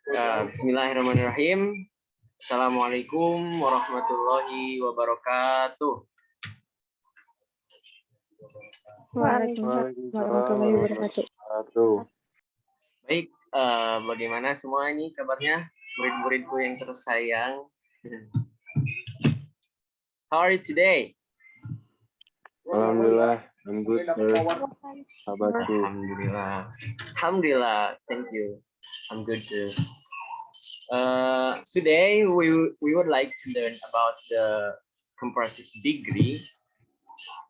Bismillahirrahmanirrahim. Assalamualaikum warahmatullahi wabarakatuh. Waalaikumsalam warahmatullahi wabarakatuh. Baik, bagaimana semua ini kabarnya? Murid-muridku yang tersayang. How are you today? Alhamdulillah, I'm good, sir. How about you? Alhamdulillah, thank you. I'm good too. Today we would like to learn about the comparative degree,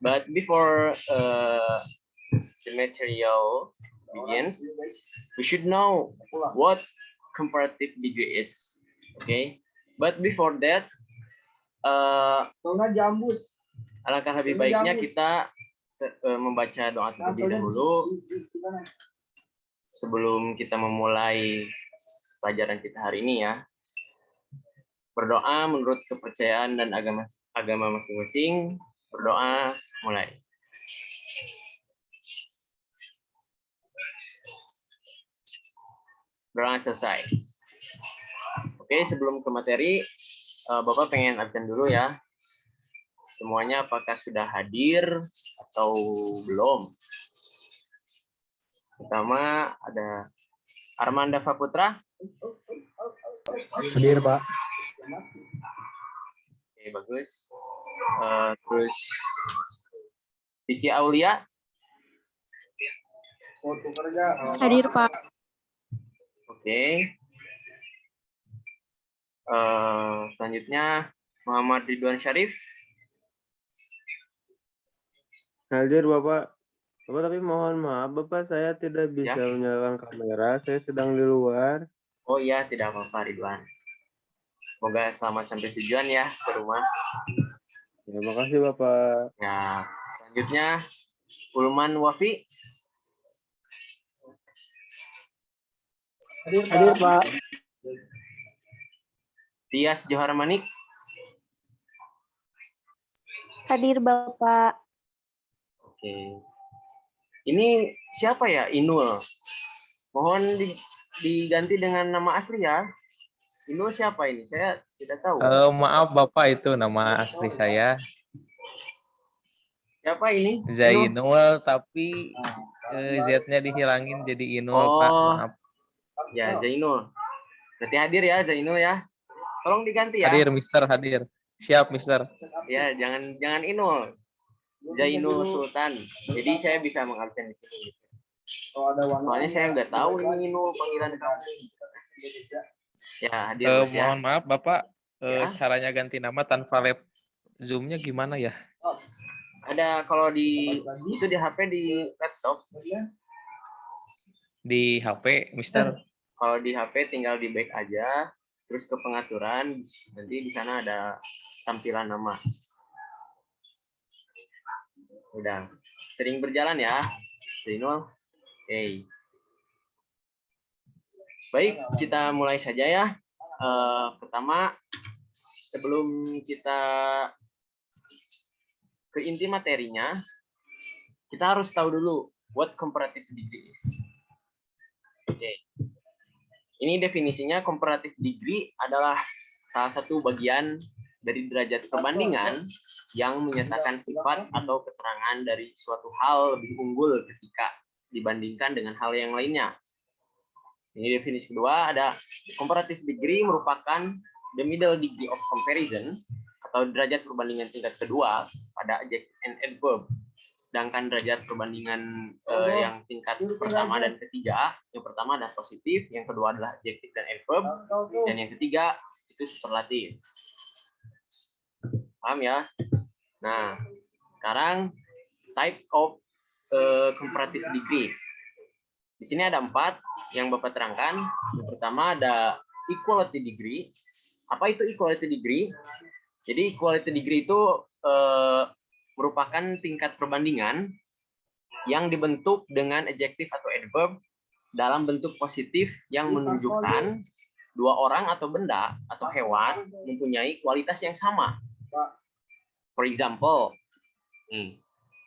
but before the material begins, we should know what comparative degree is. Okay, but before that, alangkah lebih baiknya kita membaca doa terlebih dahulu sebelum kita memulai pelajaran kita hari ini ya. Berdoa menurut kepercayaan dan agama masing-masing. Berdoa mulai. Berdoa selesai. Oke, sebelum ke materi, Bapak pengen absen dulu ya. Semuanya apakah sudah hadir atau belum? Pertama ada Armanda Faputra. Hadir, Pak. Oke, bagus. Terus Vicky Aulia. Hadir, Pak. Oke. Selanjutnya Muhammad Ridwan Syarif. Hadir, Bapak. Bapak, tapi mohon maaf, Bapak, saya tidak bisa menyalakan kamera. Saya sedang di luar. Oh iya, tidak apa-apa, Ridwan. Semoga selamat sampai tujuan ya ke rumah. Terima kasih, Bapak. Ya, selanjutnya Ulman Wafi. Hadir, Pak. Tias Johar Manik. Hadir, Bapak. Oke. Ini siapa ya? Inul. Mohon diganti dengan nama asli ya. Inul siapa ini? Saya tidak tahu. Maaf Bapak, itu nama asli saya. Siapa ini? Zainul, tapi Z-nya dihilangin jadi Inul, Pak. Maaf. Ya, Zainul. Berarti hadir ya, Zainul ya. Tolong diganti ya. Hadir, Mister, hadir. Siap, Mister. Ya, jangan Inul. Zainul Sultan. Jadi saya bisa mengabsen di sini. Soalnya saya nggak tahu ini Inul panggilan kamu. Ya, hadir ya. Mohon maaf Bapak, caranya ganti nama tanpa lab Zoom-nya gimana ya? Ada kalau di HP di laptop. Di HP, Mister. Kalau di HP tinggal di back aja, terus ke pengaturan, nanti di sana ada tampilan nama. Udah sering berjalan ya, Zainul. Oke. Baik, kita mulai saja ya. Pertama, sebelum kita ke inti materinya, kita harus tahu dulu what comparative degree is. Oke. Ini definisinya, comparative degree adalah salah satu bagian dari derajat perbandingan yang menyatakan sifat atau keterangan dari suatu hal lebih unggul ketika dibandingkan dengan hal yang lainnya. Ini definisi kedua, ada comparative degree merupakan the middle degree of comparison atau derajat perbandingan tingkat kedua pada adjective and adverb. Sedangkan derajat perbandingan yang tingkat pertama dan ketiga, yang pertama adalah positif, yang kedua adalah adjective dan adverb, dan yang ketiga itu superlatif. Paham ya? Nah, sekarang types of comparative degree. Di sini ada 4 yang Bapak terangkan. Yang pertama ada equality degree. Apa itu equality degree? Jadi equality degree itu merupakan tingkat perbandingan yang dibentuk dengan adjektif atau adverb dalam bentuk positif yang menunjukkan dua orang atau benda atau hewan mempunyai kualitas yang sama. For example,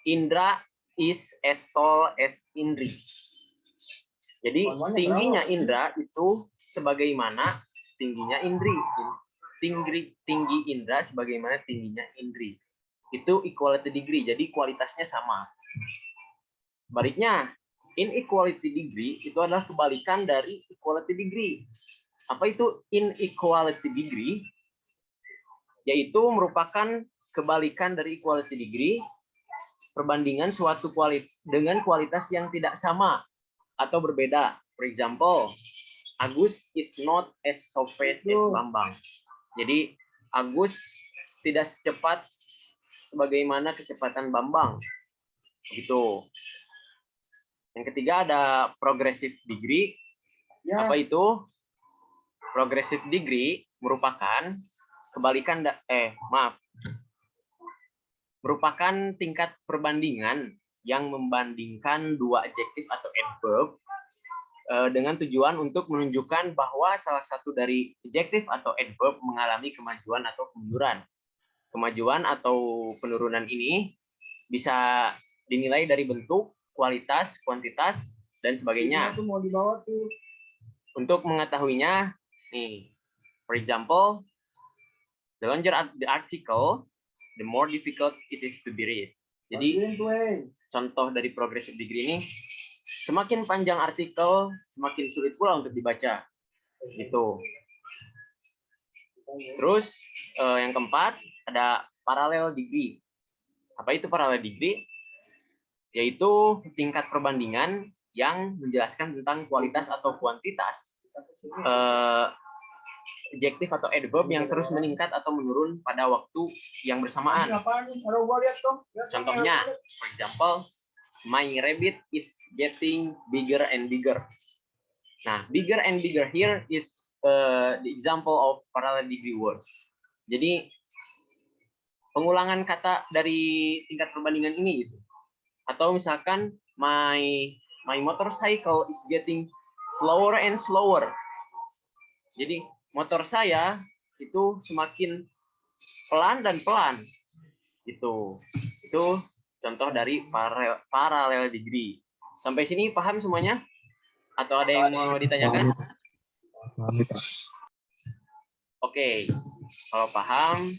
Indra is as tall as Indri. Jadi tingginya Indra itu sebagaimana tingginya indri. Tinggi indra sebagaimana tingginya indri. Itu equality degree, jadi kualitasnya sama. Baliknya, inequality degree itu adalah kebalikan dari equality degree. Apa itu inequality degree? Yaitu merupakan kebalikan dari equality degree, perbandingan suatu dengan kualitas yang tidak sama atau berbeda. For example, Agus is not as fast as Bambang. Jadi Agus tidak secepat sebagaimana kecepatan Bambang. Gitu. Yang ketiga ada progressive degree. Apa itu? Progressive degree merupakan kebalikan merupakan tingkat perbandingan yang membandingkan dua adjektif atau adverb dengan tujuan untuk menunjukkan bahwa salah satu dari adjektif atau adverb mengalami kemajuan atau kemunduran. Kemajuan atau penurunan ini bisa dinilai dari bentuk, kualitas, kuantitas, dan sebagainya. Untuk mengetahuinya, nih, for example, the longer the article, the more difficult it is to be read. Jadi, contoh dari progressive degree ini, semakin panjang artikel, semakin sulit pula untuk dibaca. Gitu. Terus yang keempat ada parallel degree. Apa itu parallel degree? Yaitu tingkat perbandingan yang menjelaskan tentang kualitas atau kuantitas adjektif atau adverb yang terus meningkat atau menurun pada waktu yang bersamaan. Contohnya, for example, my rabbit is getting bigger and bigger. Nah, bigger and bigger here is the example of parallel degree words. Jadi pengulangan kata dari tingkat perbandingan ini gitu. Atau misalkan my motorcycle is getting slower and slower. Jadi motor saya itu semakin pelan dan pelan. Itu contoh dari parallel degree. Sampai sini paham semuanya? Atau ada yang mau ditanyakan? Oke, kalau paham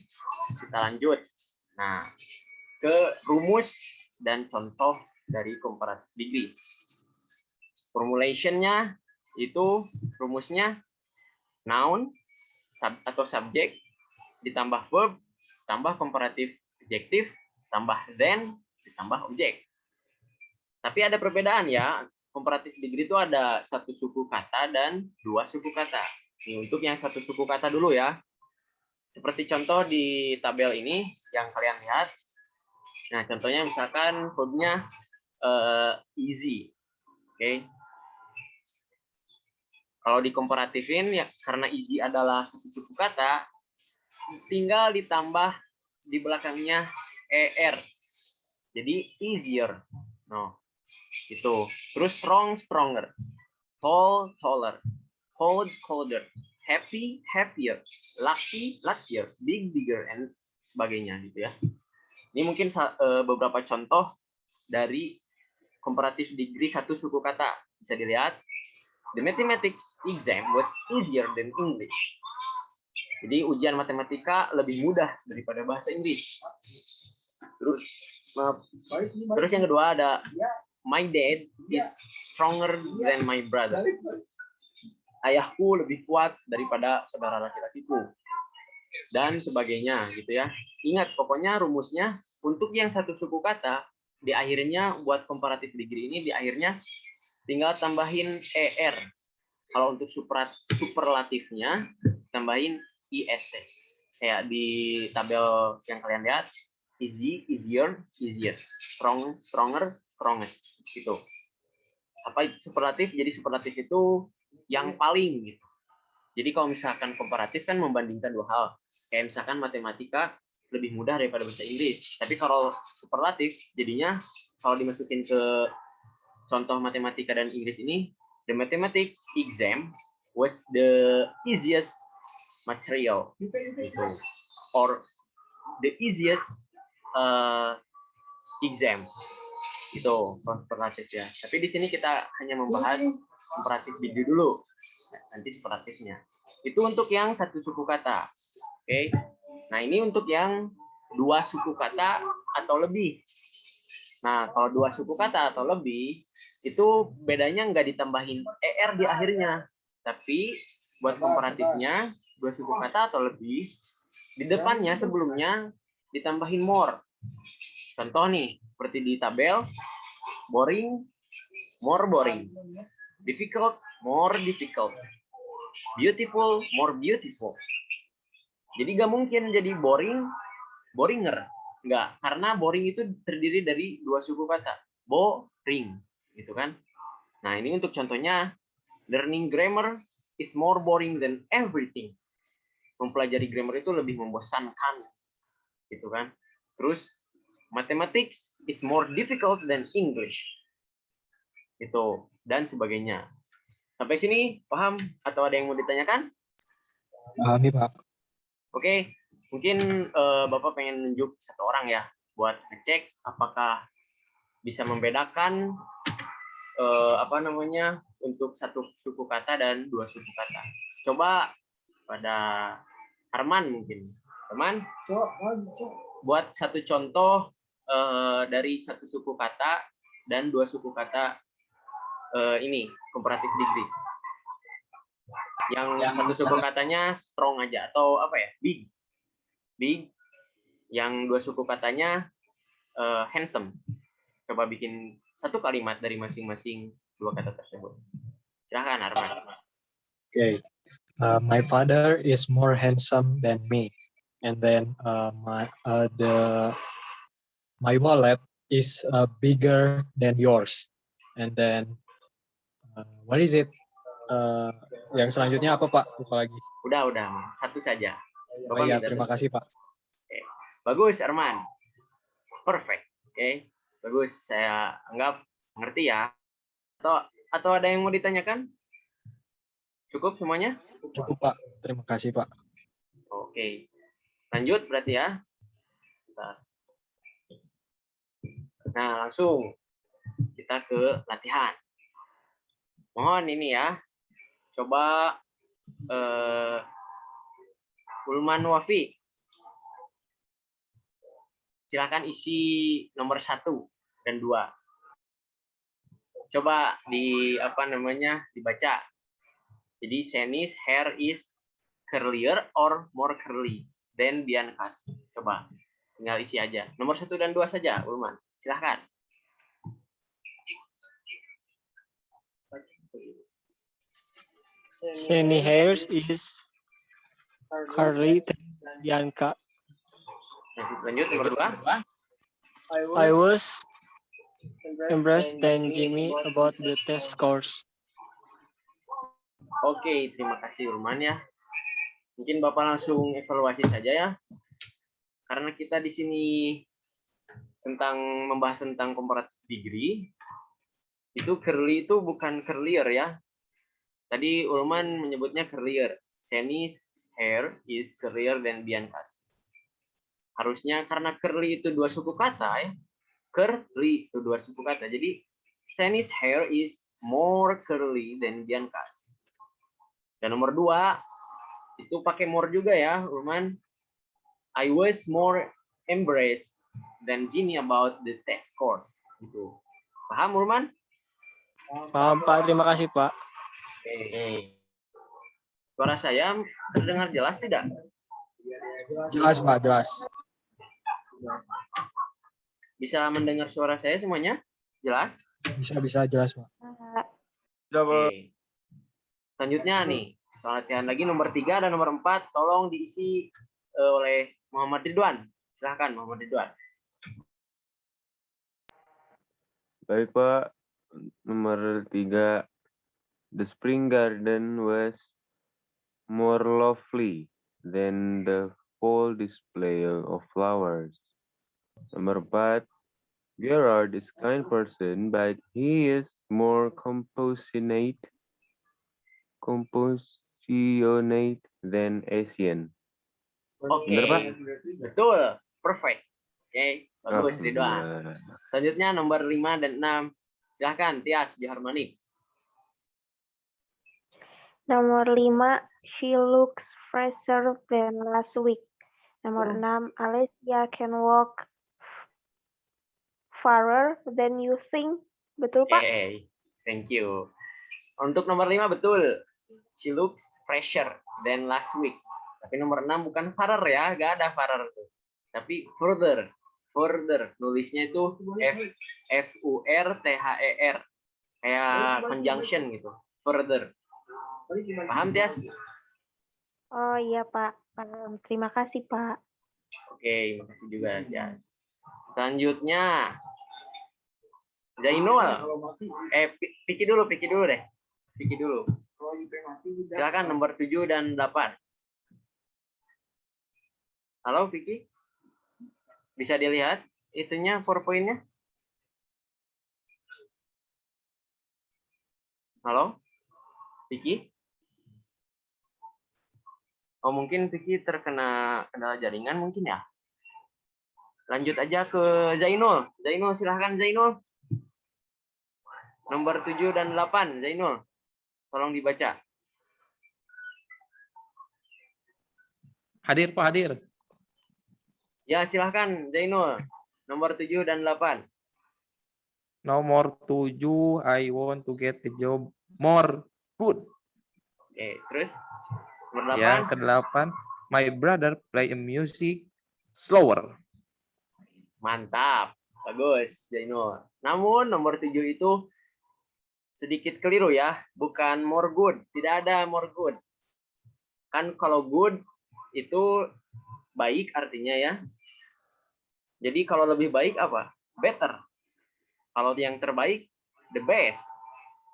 kita lanjut. Nah, ke rumus dan contoh dari comparative degree. Formulation-nya itu rumusnya noun atau subjek ditambah verb tambah comparative adjektif tambah then ditambah objek. Tapi ada perbedaan ya. Comparative degree itu ada satu suku kata dan dua suku kata. Ini untuk yang satu suku kata dulu ya. Seperti contoh di tabel ini yang kalian lihat. Nah, contohnya misalkan verbnya easy. Oke. Kalau dikomparatifin ya karena easy adalah satu suku kata, tinggal ditambah di belakangnya er. Jadi easier. No. Itu. Terus strong, stronger. Tall, taller. Cold, colder. Happy, happier. Lucky, luckier. Big, bigger, and sebagainya gitu ya. Ini mungkin beberapa contoh dari comparative degree satu suku kata. Bisa dilihat. The mathematics exam was easier than English. Jadi ujian matematika lebih mudah daripada bahasa Inggris. Terus yang kedua ada my dad is stronger than my brother. Ayahku lebih kuat daripada saudara laki-lakiku. Dan sebagainya gitu ya. Ingat pokoknya rumusnya untuk yang satu suku kata di akhirnya buat comparative degree ini di akhirnya tinggal tambahin er. Kalau untuk superlatifnya tambahin ist. Kayak di tabel yang kalian lihat easy, easier, easiest, strong, stronger, strongest gitu. Apa superlatif? Jadi superlatif itu yang paling gitu. Jadi kalau misalkan komparatif kan membandingkan dua hal. Kayak misalkan matematika lebih mudah daripada bahasa Inggris. Tapi kalau superlatif jadinya kalau dimasukin ke contoh matematika dan Inggris ini, the mathematics exam was the easiest material gitu. Or the easiest exam itu superlatif ya. Tapi di sini kita hanya membahas komparatif degree dulu. Nanti separatifnya. Itu untuk yang satu suku kata. Oke. Nah, ini untuk yang dua suku kata atau lebih. Nah, kalau dua suku kata atau lebih, itu bedanya nggak ditambahin ER di akhirnya. Tapi buat komparatifnya, dua suku kata atau lebih, di depannya sebelumnya ditambahin more. Contoh nih, seperti di tabel, boring, more boring. Difficult, more difficult. Beautiful, more beautiful. Jadi nggak mungkin jadi boring, boringer. Nggak, karena boring itu terdiri dari dua suku kata. Boring, gitu kan. Nah, ini untuk contohnya, learning grammar is more boring than everything. Mempelajari grammar itu lebih membosankan, gitu kan. Terus, mathematics is more difficult than English. Itu, dan sebagainya. Sampai sini, paham? Atau ada yang mau ditanyakan? Pahami, Pak. Oke. Mungkin Bapak pengen nunjuk satu orang ya, buat ngecek apakah bisa membedakan untuk satu suku kata dan dua suku kata. Coba pada Arman mungkin. Arman, buat satu contoh dari satu suku kata dan dua suku kata ini comparative degree. Yang satu suku katanya strong aja atau apa ya? Big, yang dua suku katanya handsome. Coba bikin satu kalimat dari masing-masing dua kata tersebut. Silahkan, Arman. Okay. My father is more handsome than me, and then my wallet is bigger than yours, and then what is it? Yang selanjutnya apa, Pak? Lupa lagi. Udah, satu saja. Oh iya, terima kasih, Pak. Oke. Bagus, Arman. Perfect. Oke. Bagus. Saya anggap mengerti ya. Atau ada yang mau ditanyakan? Cukup semuanya? Cukup, Pak. Terima kasih, Pak. Oke. Lanjut berarti ya. Bentar. Nah, langsung kita ke latihan. Mohon ini ya. Coba Ulman Wafi. Silakan isi nomor 1 dan 2. Coba dibaca. Jadi Shani's hair is curlier or more curly than Bianca's. Coba tinggal isi aja. Nomor 1 dan 2 saja, Ulman. Silakan. Shani hairs is curly than Bianca. Lanjut nomor 2. I was embarrassed than Jimmy about the test scores. Oke, terima kasih Ulman ya. Mungkin Bapak langsung evaluasi saja ya. Karena kita di sini membahas tentang comparative degree. Itu curly itu bukan curlier ya. Tadi Ulman menyebutnya curlier. Shani's hair is curlier than Bianca's. Harusnya karena curly itu dua suku kata ya. Curly itu dua suku kata. Jadi Shani's hair is more curly than Bianca's. Dan nomor 2 itu pakai more juga ya, Ulman. I was more embarrassed than Ginny about the test scores. Gitu. Paham, Ulman? Paham, Pak. Terima kasih, Pak. Oke. Suara saya terdengar jelas tidak? Jelas, Pak. Jelas. Bisa mendengar suara saya semuanya? Jelas? Bisa jelas, Pak. Oke. Selanjutnya nih, latihan lagi nomor 3 dan nomor 4 tolong diisi oleh Muhammad Ridwan. Silahkan Muhammad Ridwan. Baik, Pak. Nomor 3. The spring garden was more lovely than the fall display of flowers. Nomor 4. Gerard is kind person, but he is more compassionate than Asian. Oke, Bener, Pak? betul, perfect. Oke, bagus Ridwan. Selanjutnya nomor 5 dan 6. Silahkan Tias Joharmani. Nomor 5, she looks fresher than last week. Nomor 6, Alessia can walk farther than you think. Betul, Pak? Oke, thank you. Untuk nomor 5 betul. She looks fresher than last week. Tapi nomor 6 bukan farther ya, nggak ada farther tuh. Tapi further. Further. Nulisnya itu F-U-R-T-H-E-R. Kayak conjunction gitu. Further. Paham, Tias? Oh iya, Pak. Paham. Terima kasih, Pak. Oke, makasih juga, Tias. Selanjutnya, Zainul. Piki dulu deh. Piki dulu. Silakan nomor 7 dan 8. Halo, Piki. Bisa dilihat itunya PowerPoint-nya? Halo? Piki? Oh, mungkin Piki terkena kendala jaringan mungkin ya. Lanjut aja ke Zainul. Zainul, silahkan Zainul. Nomor 7 dan 8, Zainul. Tolong dibaca. Hadir Pak, hadir. Ya, silahkan Zainul. Nomor 7 dan 8. Nomor 7, I want to get the job more good. Oke, terus? Nomor 8. Yang ke-8, my brother play a music slower. Mantap. Bagus, Zainul. Namun nomor 7 itu sedikit keliru ya. Bukan more good. Tidak ada more good. Kan kalau good itu baik artinya ya. Jadi kalau lebih baik apa? Better. Kalau yang terbaik, the best.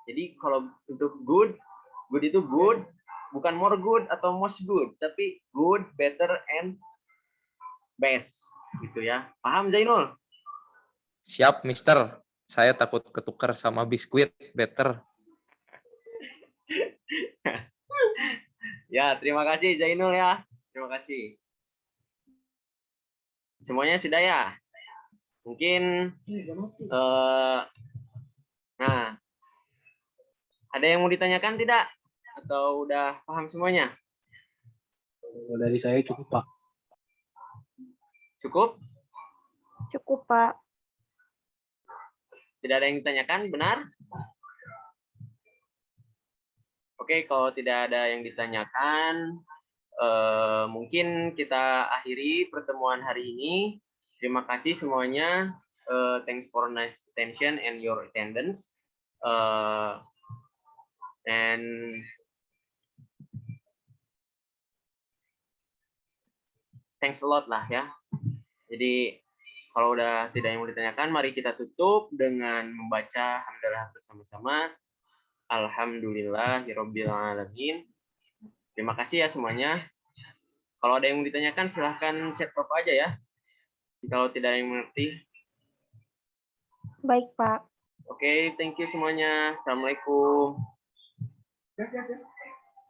Jadi kalau untuk good itu good. Bukan more good atau most good. Tapi good, better, and best. Gitu ya. Paham, Zainul? Siap, Mister. Saya takut ketukar sama biskuit. Better. Ya, terima kasih Zainul ya. Terima kasih. Semuanya sudah ya? Mungkin nah, ada yang mau ditanyakan tidak? Atau udah paham semuanya? Kalau dari saya cukup, Pak. Cukup? Cukup, Pak. Tidak ada yang ditanyakan, benar? Oke, kalau tidak ada yang ditanyakan, mungkin kita akhiri pertemuan hari ini. Terima kasih semuanya. Thanks for nice attention and your attendance. And thanks a lot lah ya. Jadi kalau udah tidak yang mau ditanyakan, mari kita tutup dengan membaca hamdalah bersama-sama. Alhamdulillahirabbil alamin. Terima kasih ya semuanya. Kalau ada yang mau ditanyakan, silahkan chat Bapak aja ya. Kalau tidak ada yang mengerti. Baik, Pak. Oke, thank you semuanya. Assalamualaikum.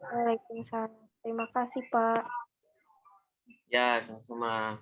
Waalaikumsalam. Terima kasih, Pak. Ya, sama-sama.